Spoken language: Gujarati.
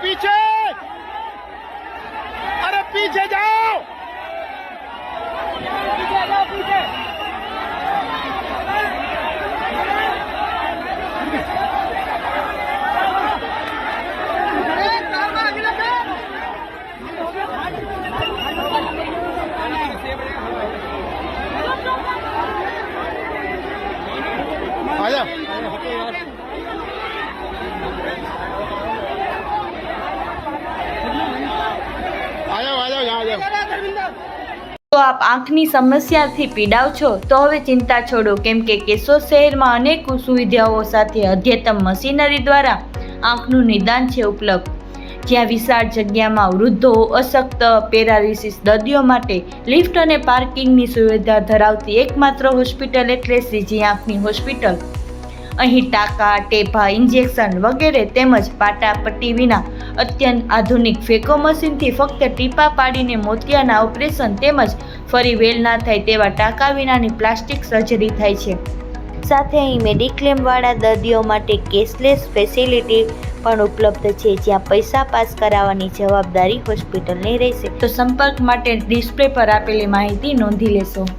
पीछे, अरे पीछे जाओ, पीछे। आजा તો આપ આંખની સમસ્યાથી પીડાવ છો તો હવે ચિંતા છોડો, કેમ કે કેશોદ શહેરમાં અનેક સુવિધાઓ સાથે અદ્યતન મશીનરી દ્વારા આંખનું નિદાન છે ઉપલબ્ધ, જ્યાં વિશાળ જગ્યામાં વૃદ્ધો, અશક્ત, પેરાલિસિસ દર્દીઓ માટે લિફ્ટ અને પાર્કિંગની સુવિધા ધરાવતી એકમાત્ર હોસ્પિટલ એટલે શ્રીજી આંખની હોસ્પિટલ. અહીં ટાંકા, ટેપા, ઇન્જેક્શન વગેરે તેમજ પાટાપટ્ટી વિના અત્યંત આધુનિક ફેકો મશીનથી ફક્ત ટીપા પાડીને મોતિયાના ઓપરેશન તેમજ ફરી વેલ ના થાય તેવા ટાંકા વિનાની પ્લાસ્ટિક સર્જરી થાય છે. સાથે અહીં મેડિક્લેમવાળા દર્દીઓ માટે કેશલેસ ફેસિલિટી પણ ઉપલબ્ધ છે, જ્યાં પૈસા પાસ કરાવવાની જવાબદારી હોસ્પિટલની રહેશે. તો સંપર્ક માટે ડિસ્પ્લે પર આપેલી માહિતી નોંધી લેશો.